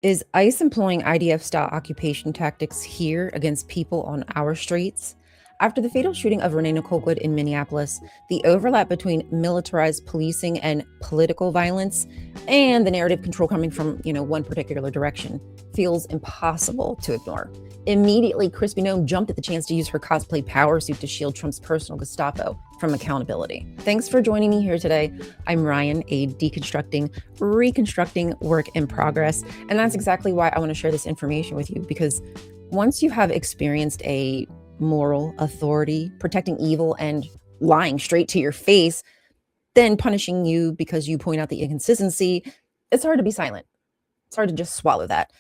Is ICE employing IDF-style occupation tactics here against people on our streets? After the fatal shooting of Renée Good in Minneapolis, the overlap between militarized policing and political violence and the narrative control coming from, one particular direction feels impossible to ignore. Immediately, Crispy Gnome jumped at the chance to use her cosplay power suit to shield Trump's personal Gestapo from accountability. Thanks for joining me here today. I'm Ryan, a deconstructing, reconstructing work in progress. And that's exactly why I want to share this information with you, because once you have experienced a moral authority protecting evil and lying straight to your face, then punishing you because you point out the inconsistency, it's hard to be silent. It's hard to just swallow that.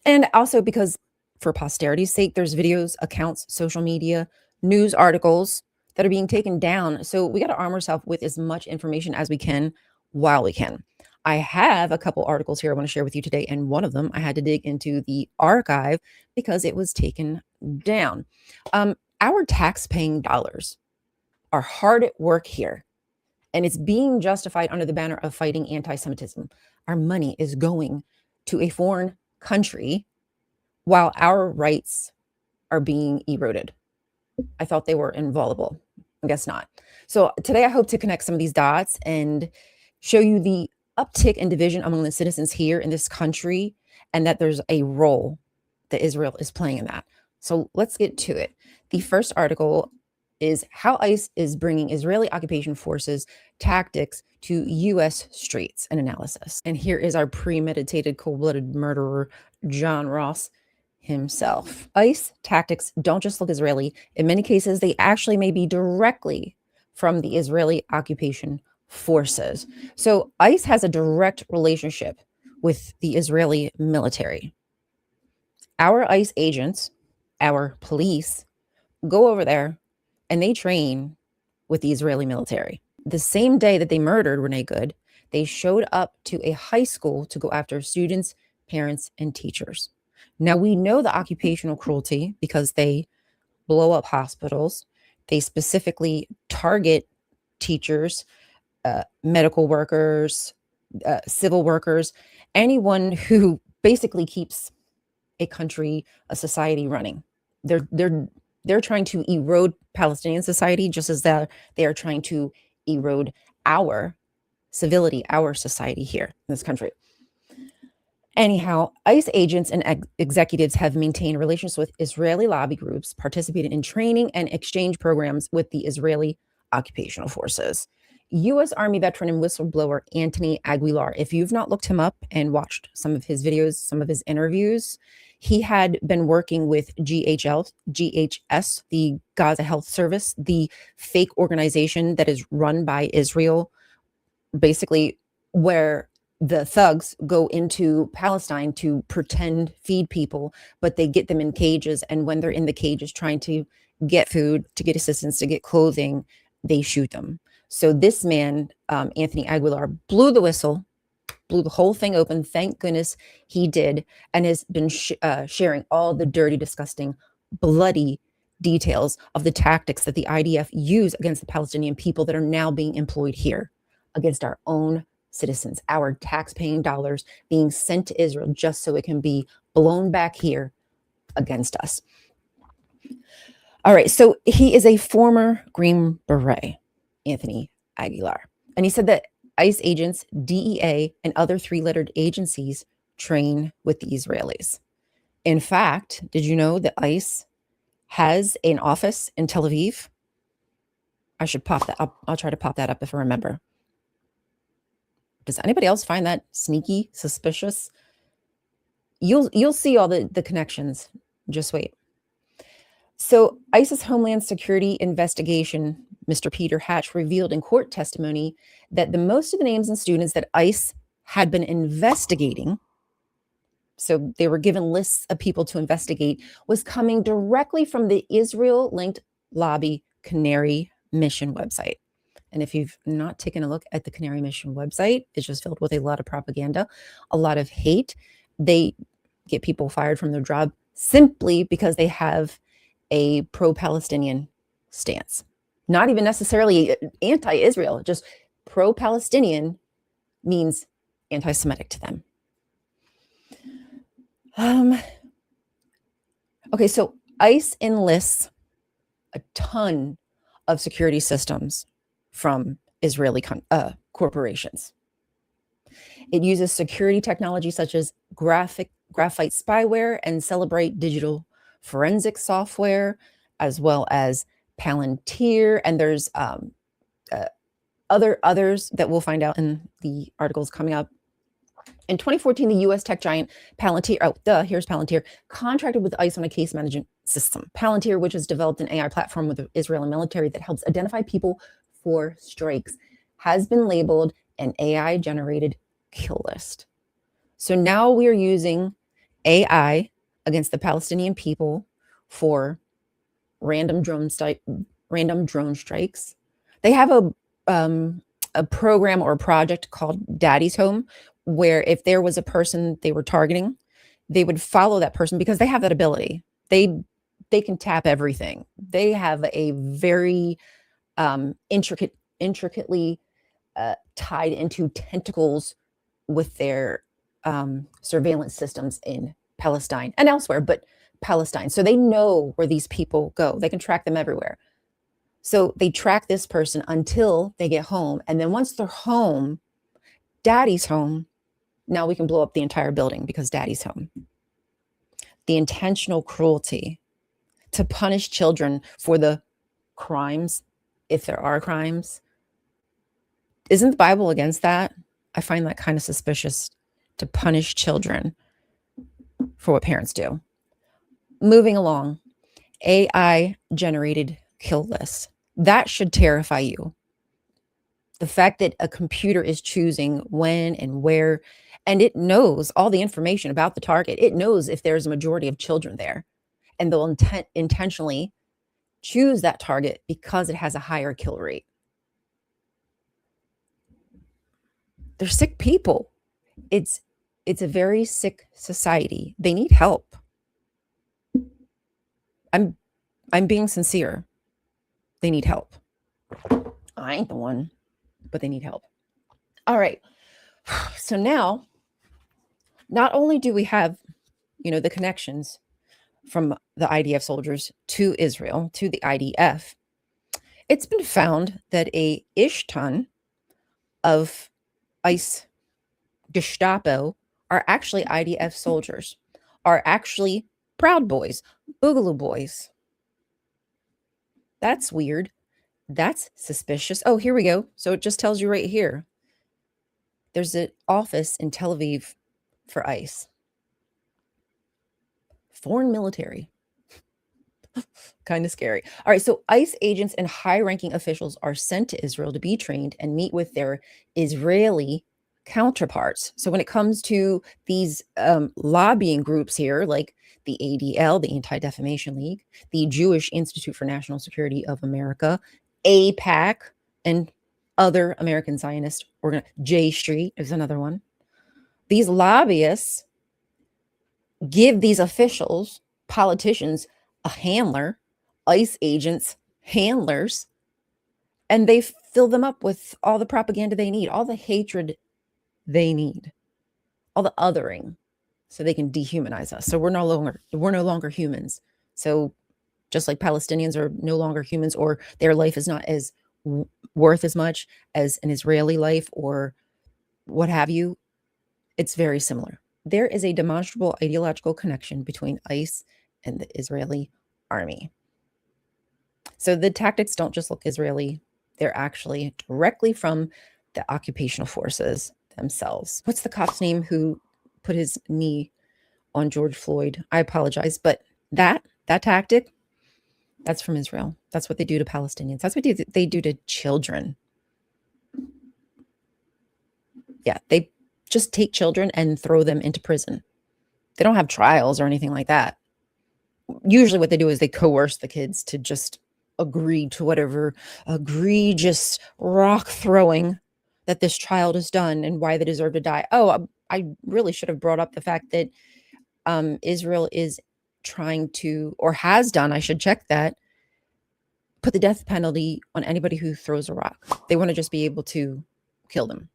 And also because for posterity's sake, there's videos, accounts, social media, news articles that are being taken down. So we got to arm ourselves with as much information as we can while we can. I have a couple articles here I want to share with you today, and one of them I had to dig into the archive because it was taken down. Our tax-paying dollars are hard at work here, and it's being justified under the banner of fighting anti-Semitism. Our money is going to a foreign country while our rights are being eroded. I thought they were inviolable. I guess not. So today I hope to connect some of these dots and show you the uptick in division among the citizens here in this country, and that there's a role that Israel is playing in that. So let's get to it. The first article is how ICE is bringing Israeli occupation forces tactics to U.S. streets, an analysis. And here is our premeditated, cold-blooded murderer, John Ross himself. ICE tactics don't just look Israeli. In many cases, they actually may be directly from the Israeli occupation forces. So ICE has a direct relationship with the Israeli military. Our ICE agents, our police, go over there and they train with the Israeli military. The same day that they murdered Renée Good, they showed up to a high school to go after students, parents, and teachers. Now, we know the occupational cruelty because they blow up hospitals. They specifically target teachers, medical workers, civil workers, anyone who basically keeps a country, a society running. They're trying to erode Palestinian society just as they are trying to erode our civility, our society here in this country. Anyhow, ICE agents and executives have maintained relations with Israeli lobby groups, participated in training and exchange programs with the Israeli occupational forces. U.S. Army veteran and whistleblower Anthony Aguilar, if you've not looked him up and watched some of his videos, some of his interviews, he had been working with GHS, the Gaza Health Service, the fake organization that is run by Israel, basically where the thugs go into Palestine to pretend feed people, but they get them in cages. And when they're in the cages trying to get food, to get assistance, to get clothing, they shoot them. So this man, Anthony Aguilar, blew the whistle, blew the whole thing open. Thank goodness he did, and has been sharing all the dirty, disgusting, bloody details of the tactics that the IDF use against the Palestinian people that are now being employed here against our own citizens, our tax-paying dollars being sent to Israel just so it can be blown back here against us. All right, so he is a former Green Beret, Anthony Aguilar. And he said that ICE agents, DEA, and other three-lettered agencies train with the Israelis. In fact, did you know that ICE has an office in Tel Aviv? I should pop that up. I'll try to pop that up if I remember. Does anybody else find that sneaky, suspicious? You'll see all the connections. Just wait. So ICE's Homeland Security investigation, Mr. Peter Hatch, revealed in court testimony that the most of the names and students that ICE had been investigating, so they were given lists of people to investigate, was coming directly from the Israel-linked lobby Canary Mission website. And if you've not taken a look at the Canary Mission website, it's just filled with a lot of propaganda, a lot of hate. They get people fired from their job simply because they have a pro-Palestinian stance. Not even necessarily anti-Israel, just pro-Palestinian means anti-Semitic to them. Okay, so ICE enlists a ton of security systems from Israeli corporations. It uses security technology such as graphite spyware and Celebrate digital forensic software, as well as Palantir. And there's others that we'll find out in the articles coming up. In 2014, the U.S. tech giant Palantir, here's Palantir, contracted with ICE on a case management system. Palantir, which has developed an AI platform with the Israeli military that helps identify people for strikes, has been labeled an AI-generated kill list. So now we are using AI against the Palestinian people for random drone strikes. They have a program or a project called Daddy's Home, where if there was a person they were targeting, they would follow that person because they have that ability. They can tap everything. They have a very intricately tied into tentacles with their surveillance systems in Palestine and elsewhere, but Palestine. So they know where these people go. They can track them everywhere. So they track this person until they get home. And then once they're home, Daddy's home, now we can blow up the entire building because Daddy's home. The intentional cruelty to punish children for the crimes, if there are crimes. Isn't the Bible against that? I find that kind of suspicious, to punish children for what parents do. Moving along, AI-generated kill lists. That should terrify you. The fact that a computer is choosing when and where, and it knows all the information about the target. It knows if there's a majority of children there, and they'll intentionally choose that target because it has a higher kill rate. They're sick people. It's a very sick society. They need help. I'm being sincere. They need help. I ain't the one, but they need help. All right. So now, not only do we have, the connections from the IDF soldiers to Israel, to the IDF, it's been found that a ish ton of ICE Gestapo are actually IDF soldiers, are actually Proud Boys, Boogaloo Boys. That's weird. That's suspicious. Oh, here we go. So it just tells you right here. There's an office in Tel Aviv for ICE. Foreign military. Kind of scary. All right, so ICE agents and high-ranking officials are sent to Israel to be trained and meet with their Israeli counterparts. So when it comes to these lobbying groups here, like the ADL, the Anti-Defamation League, the Jewish Institute for National Security of America, AIPAC, and other American Zionist J Street is another one. These lobbyists give these officials, politicians, a handler, ICE agents, handlers, and they fill them up with all the propaganda they need, all the hatred they need, all the othering, so they can dehumanize us. So we're no longer humans. So just like Palestinians are no longer humans, or their life is not as worth as much as an Israeli life or what have you, it's very similar. There is a demonstrable ideological connection between ICE and the Israeli army. So the tactics don't just look Israeli. They're actually directly from the occupational forces themselves. What's the cop's name who put his knee on George Floyd? I apologize, but that tactic, that's from Israel. That's what they do to Palestinians. That's what they do to children. Yeah, they just take children and throw them into prison. They don't have trials or anything like that. Usually what they do is they coerce the kids to just agree to whatever egregious rock throwing that this child has done and why they deserve to die. Oh, I really should have brought up the fact that Israel is trying to, or has done, I should check that, put the death penalty on anybody who throws a rock. They want to just be able to kill them.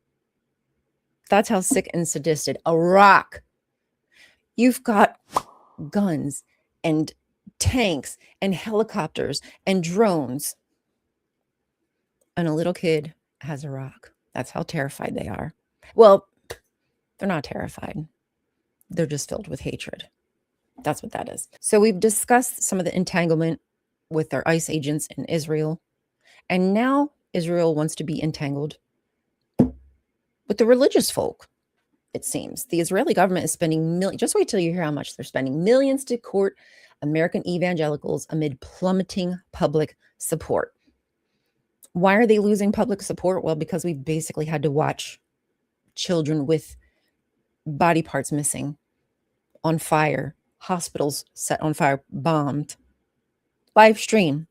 That's how sick and sadistic. A rock. You've got guns and tanks and helicopters and drones. And a little kid has a rock. That's how terrified they are. Well, they're not terrified. They're just filled with hatred. That's what that is. So we've discussed some of the entanglement with their ICE agents in Israel. And now Israel wants to be entangled with the religious folk, it seems. The Israeli government is spending millions. Just wait till you hear how much they're spending. Millions to court American evangelicals amid plummeting public support. Why are they losing public support? Well, because we've basically had to watch children with body parts missing, on fire, hospitals set on fire, bombed, live stream.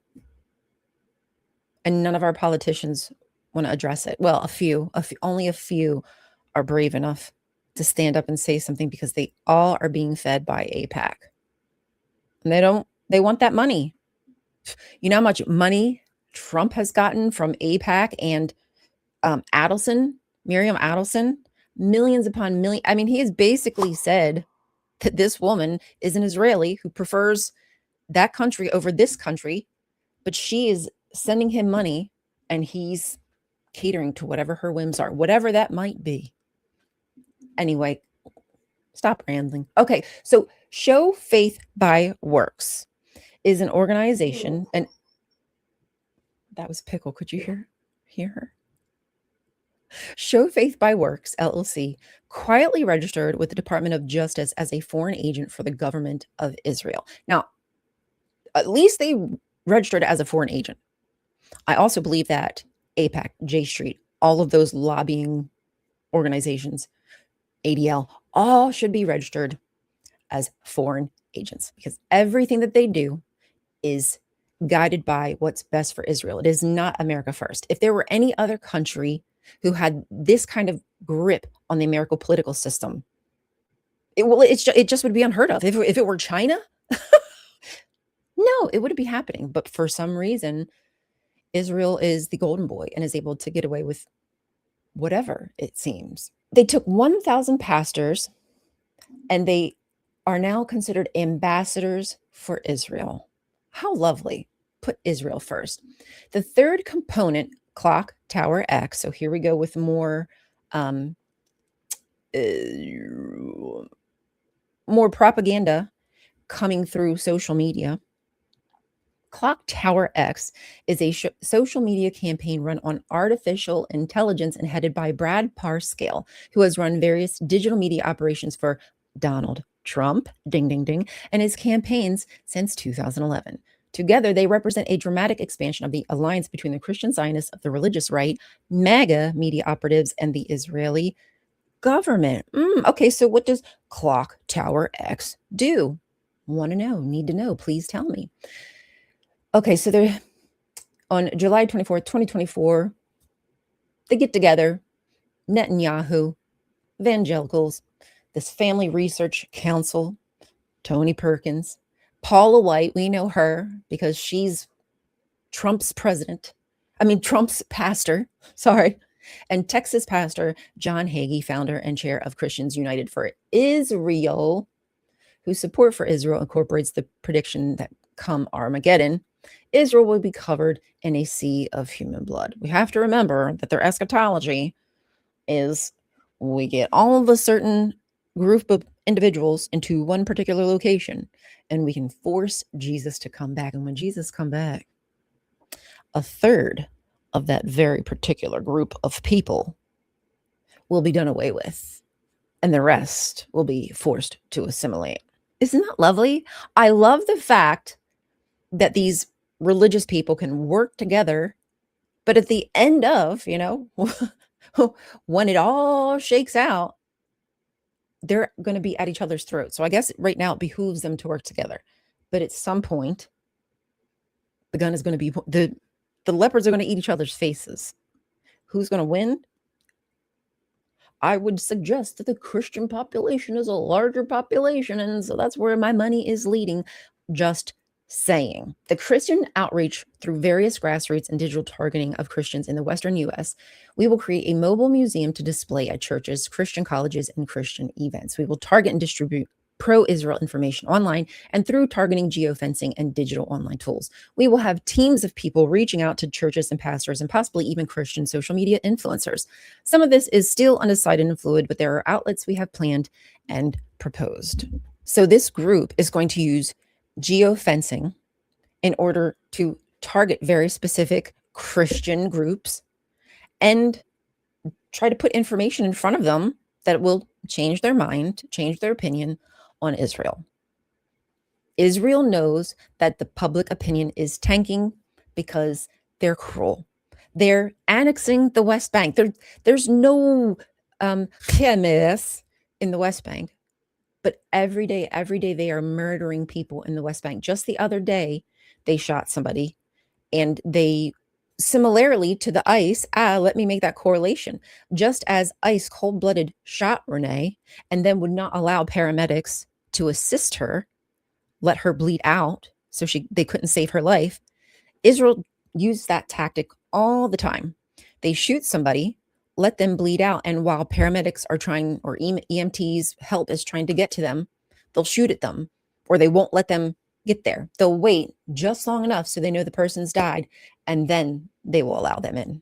And none of our politicians want to address it. Well, only a few are brave enough to stand up and say something, because they all are being fed by AIPAC. And they want that money. You know how much money Trump has gotten from AIPAC and Miriam Adelson? Millions upon millions. I mean, he has basically said that this woman is an Israeli who prefers that country over this country, but she is sending him money and he's catering to whatever her whims are, whatever that might be. Anyway, stop rambling. Okay, so Show Faith by Works is an organization, and that was Pickle. Could you hear her? Show Faith by Works, LLC, quietly registered with the Department of Justice as a foreign agent for the government of Israel. Now, at least they registered as a foreign agent. I also believe that AIPAC, J Street, all of those lobbying organizations, ADL, all should be registered as foreign agents, because everything that they do is guided by what's best for Israel. It is not America first. If there were any other country who had this kind of grip on the American political system, it just would be unheard of. If it were China, no, it wouldn't be happening. But for some reason, Israel is the golden boy and is able to get away with whatever, it seems. They took 1,000 pastors and they are now considered ambassadors for Israel. How lovely. Put Israel first. The third component, Clock Tower X. So here we go with more propaganda coming through social media. Clock Tower X is a social media campaign run on artificial intelligence and headed by Brad Parscale, who has run various digital media operations for Donald Trump, ding, ding, ding, and his campaigns since 2011. Together, they represent a dramatic expansion of the alliance between the Christian Zionists of the religious right, MAGA media operatives, and the Israeli government. Okay, so what does Clock Tower X do? Want to know, need to know, please tell me. Okay, so they're on July 24th, 2024, they get together, Netanyahu, evangelicals, this Family Research Council, Tony Perkins, Paula White, we know her because she's Trump's pastor, and Texas pastor John Hagee, founder and chair of Christians United for Israel, whose support for Israel incorporates the prediction that come Armageddon, Israel will be covered in a sea of human blood. We have to remember that their eschatology is we get all of a certain group of individuals into one particular location and we can force Jesus to come back. And when Jesus come back, a third of that very particular group of people will be done away with, and the rest will be forced to assimilate. Isn't that lovely? I love the fact that these religious people can work together, but at the end of, when it all shakes out, they're going to be at each other's throats. So I guess right now it behooves them to work together. But at some point, the gun is going to be, the leopards are going to eat each other's faces. Who's going to win? I would suggest that the Christian population is a larger population, and so that's where my money is leading. Just saying. The Christian outreach through various grassroots and digital targeting of Christians in the Western U.S., we will create a mobile museum to display at churches, Christian colleges, and Christian events. We will target and distribute pro-Israel information online and through targeting geofencing and digital online tools. We will have teams of people reaching out to churches and pastors and possibly even Christian social media influencers. Some of this is still undecided and fluid, but there are outlets we have planned and proposed. So this group is going to use geofencing in order to target very specific Christian groups and try to put information in front of them that will change their mind, change their opinion on Israel. Israel knows that the public opinion is tanking because they're cruel. They're annexing the West Bank. There's no PMS in the West Bank, but every day they are murdering people in the West Bank. Just the other day, they shot somebody, and they similarly to the ICE, let me make that correlation. Just as ICE cold-blooded shot Renée and then would not allow paramedics to assist her, let her bleed out so they couldn't save her life, Israel used that tactic all the time. They shoot somebody, let them bleed out, and while paramedics are trying, or EMTs help is trying to get to them, they'll shoot at them, or they won't let them get there. They'll wait just long enough so they know the person's died, and then they will allow them in.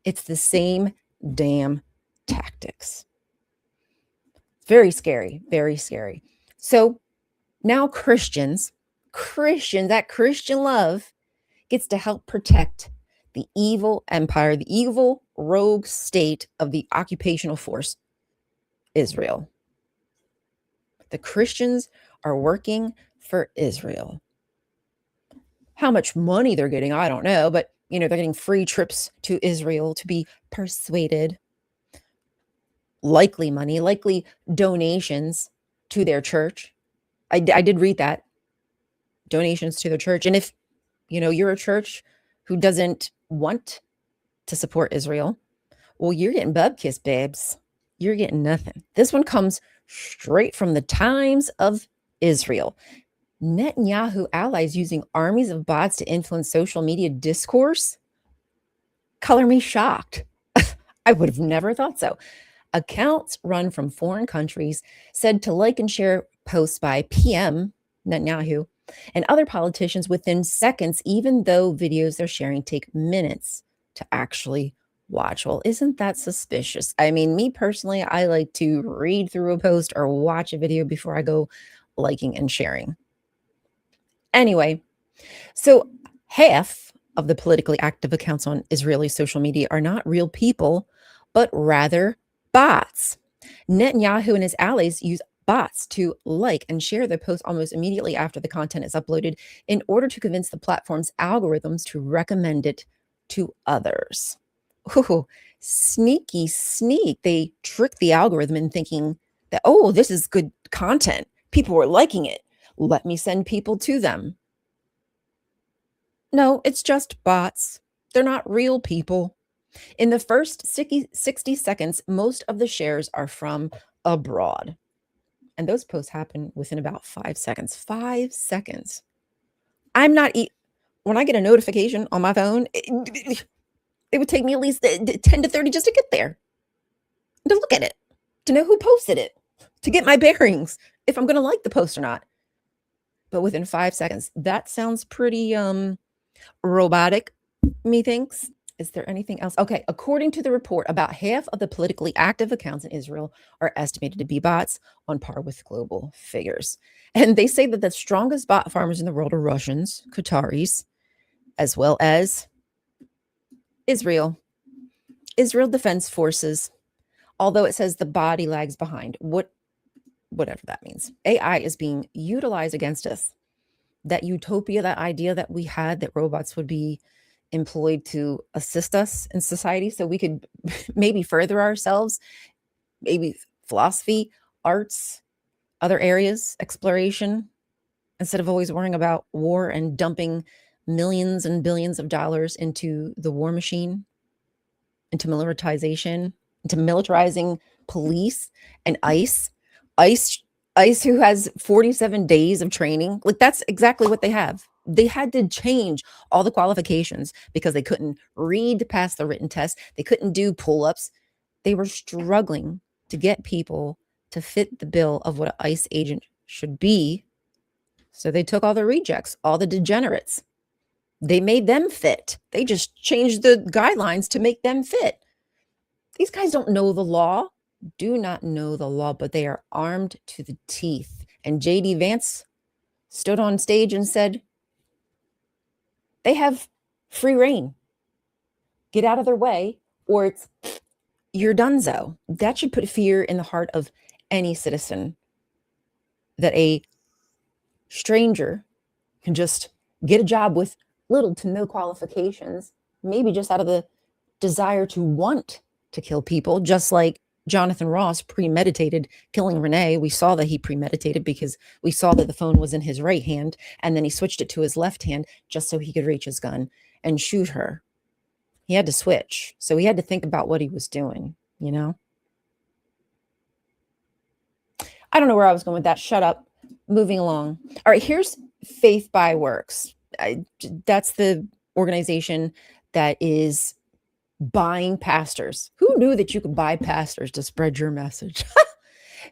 It's the same damn tactics. Very scary, very scary. So now Christians, that Christian love gets to help protect the evil empire, the evil rogue state of the occupational force, Israel. The Christians are working for Israel. How much money they're getting, I don't know, but they're getting free trips to Israel to be persuaded. Likely money, likely donations to their church. I did read that. Donations to their church. And if you're a church who doesn't want to support Israel, well, you're getting bubkiss, babes. You're getting nothing. This one comes straight from the Times of Israel. Netanyahu allies using armies of bots to influence social media discourse? Color me shocked. I would have never thought so. Accounts run from foreign countries said to like and share posts by PM Netanyahu and other politicians within seconds, even though videos they're sharing take minutes to actually watch. Well, isn't that suspicious? I mean, me personally, I like to read through a post or watch a video before I go liking and sharing. Anyway, so half of the politically active accounts on Israeli social media are not real people, but rather bots. Netanyahu and his allies use bots to like and share their posts almost immediately after the content is uploaded in order to convince the platform's algorithms to recommend it to others. Ooh, sneaky sneak. They trick the algorithm in thinking that, oh, this is good content. People are liking it. Let me send people to them. No, it's just bots. They're not real people. In the first 60 seconds, most of the shares are from abroad. And those posts happen within about 5 seconds. 5 seconds. I'm not, when I get a notification on my phone, it would take me at least 10 to 30 just to get there, to look at it, to know who posted it, to get my bearings, if I'm going to like the post or not. But within 5 seconds, that sounds pretty robotic, methinks. Is there anything else? Okay, according to the report, about half of the politically active accounts in Israel are estimated to be bots, on par with global figures. And they say that the strongest bot farmers in the world are Russians, Qataris, as well as Israel Defense Forces, although it says the body lags behind. Whatever that means. AI is being utilized against us. That utopia, that idea that we had that robots would be employed to assist us in society so we could maybe further ourselves, maybe philosophy, arts, other areas, exploration, instead of always worrying about war and dumping millions and billions of dollars into the war machine, into militarization, into militarizing police and ICE, who has 47 days of training. Like, that's exactly what they have. They had to change all the qualifications because they couldn't read past the written test. They couldn't do pull-ups. They were struggling to get people to fit the bill of what an ICE agent should be. So they took all the rejects, all the degenerates. They made them fit. They just changed the guidelines to make them fit. These guys don't know the law, do not know the law, but they are armed to the teeth. And J.D. Vance stood on stage and said, they have free reign. Get out of their way, or it's you're donezo. That should put fear in the heart of any citizen, that a stranger can just get a job with little to no qualifications, maybe just out of the desire to want to kill people, just like Jonathan Ross premeditated killing Renee. We saw that he premeditated because we saw that the phone was in his right hand, and then he switched it to his left hand just so he could reach his gun and shoot her. He had to switch. So he had to think about what he was doing, you know? I don't know where I was going with that. Shut up. Moving along. All right, here's Faith by Works. That's the organization that is buying pastors. Who knew that you could buy pastors to spread your message?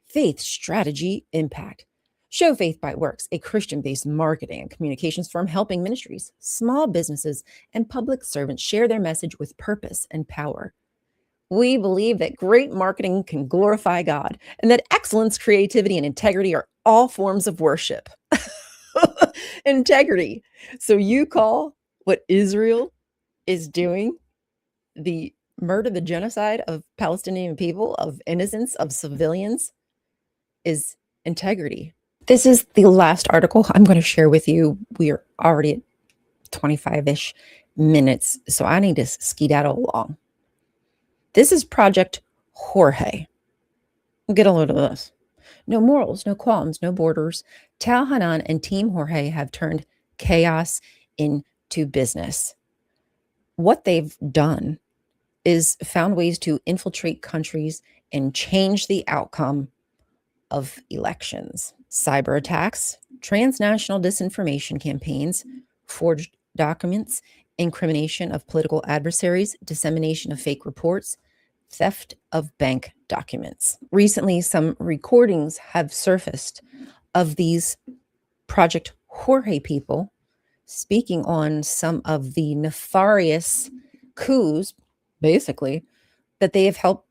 Faith, strategy, impact. Show Faith by Works, a Christian-based marketing and communications firm helping ministries, small businesses, and public servants share their message with purpose and power. We believe that great marketing can glorify God and that excellence, creativity, and integrity are all forms of worship. Integrity. So you call what Israel is doing, the murder, the genocide of Palestinian people, of innocents, of civilians, is integrity. This is the last article I'm going to share with you. We are already at 25-ish minutes, so I need to skedaddle along. This is Project Jorge. Get a load of this. No morals, no qualms, no borders. Tal Hanan and Team Jorge have turned chaos into business. What they've done is found ways to infiltrate countries and change the outcome of elections. Cyber attacks, transnational disinformation campaigns, forged documents, incrimination of political adversaries, dissemination of fake reports, theft of bank documents. Recently, some recordings have surfaced of these Project Jorge people speaking on some of the nefarious coups, basically, that they've helped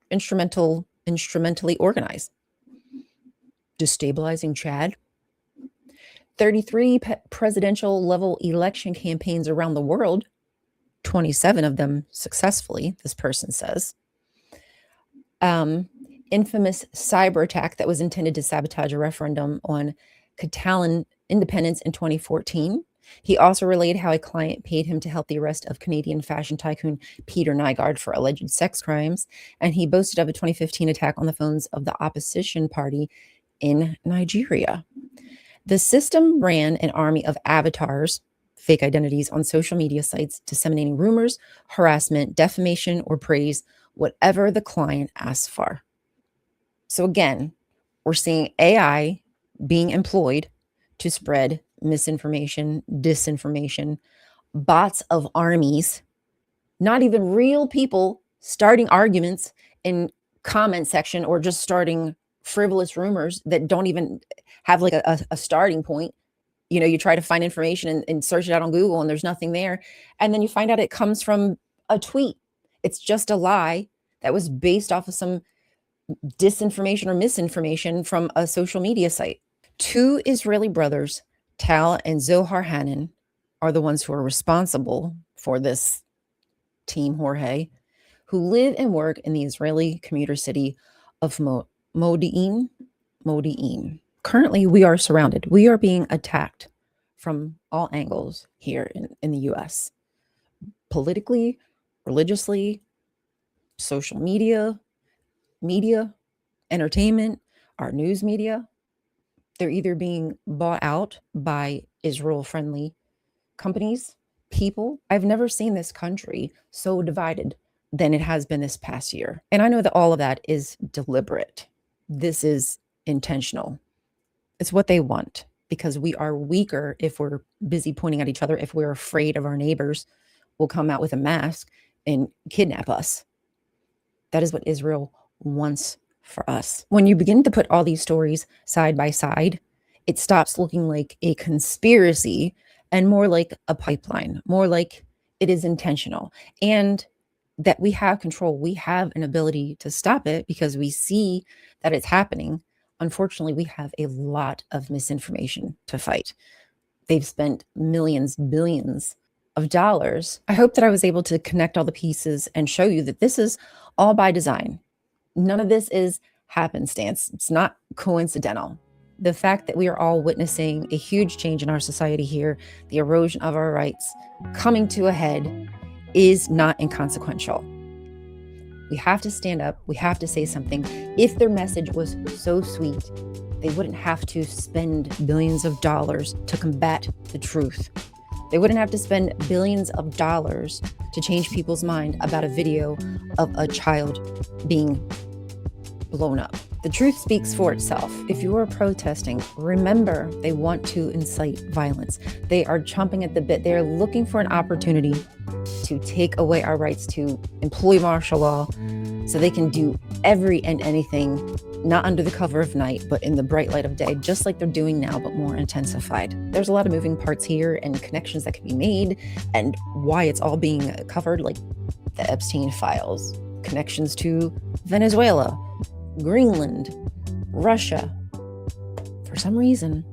instrumentally organize. Destabilizing Chad. 33 presidential level election campaigns around the world, 27 of them successfully, this person says. Infamous cyber attack that was intended to sabotage a referendum on Catalan independence in 2014. He also relayed how a client paid him to help the arrest of Canadian fashion tycoon Peter Nygaard for alleged sex crimes, and he boasted of a 2015 attack on the phones of the opposition party in Nigeria. The system ran an army of avatars, fake identities, on social media sites, disseminating rumors, harassment, defamation, or praise, whatever the client asks for. So again, we're seeing AI being employed to spread misinformation, disinformation, bots of armies, not even real people starting arguments in comment section or just starting frivolous rumors that don't even have like a starting point. You know, you try to find information and search it out on Google and there's nothing there. And then you find out it comes from a tweet. It's just a lie that was based off of some disinformation or misinformation from a social media site. Two Israeli brothers, Tal and Zohar Hanan, are the ones who are responsible for this Team Jorge, who live and work in the Israeli commuter city of Modi'in. Currently, we are surrounded. We are being attacked from all angles here in the US. Politically, religiously, social media, entertainment, our news media. They're either being bought out by Israel-friendly companies, people. I've never seen this country so divided than it has been this past year. And I know that all of that is deliberate. This is intentional. It's what they want, because we are weaker if we're busy pointing at each other. If we're afraid of our neighbors will come out with a mask and kidnap us. That is what Israel wants for us. When you begin to put all these stories side by side, it stops looking like a conspiracy and more like a pipeline, more like it is intentional, and that we have control. We have an ability to stop it because we see that it's happening. Unfortunately, we have a lot of misinformation to fight. They've spent millions, billions of dollars. I hope that I was able to connect all the pieces and show you that this is all by design. None of this is happenstance. It's not coincidental. The fact that we are all witnessing a huge change in our society here, the erosion of our rights coming to a head, is not inconsequential. We have to stand up. We have to say something. If their message was so sweet, they wouldn't have to spend billions of dollars to combat the truth. They wouldn't have to spend billions of dollars to change people's mind about a video of a child being blown up. The truth speaks for itself. If you are protesting, remember, they want to incite violence. They are chomping at the bit. They are looking for an opportunity to take away our rights to employ martial law so they can do every and anything, not under the cover of night, but in the bright light of day, just like they're doing now, but more intensified. There's a lot of moving parts here and connections that can be made, and why it's all being covered, like the Epstein files, connections to Venezuela, Greenland, Russia. For some reason,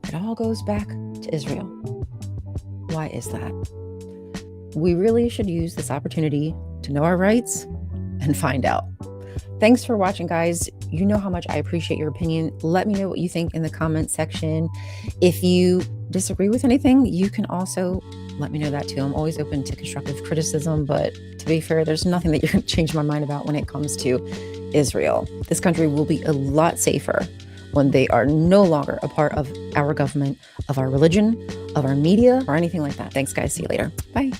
it all goes back to Israel. Why is that? We really should use this opportunity to know our rights and find out. Thanks for watching, guys. You know how much I appreciate your opinion. Let me know what you think in the comment section. If you disagree with anything, you can also let me know that too. I'm always open to constructive criticism, but to be fair, there's nothing that you're going to change my mind about when it comes to Israel. This country will be a lot safer when they are no longer a part of our government, of our religion, of our media, or anything like that. Thanks, guys. See you later. Bye.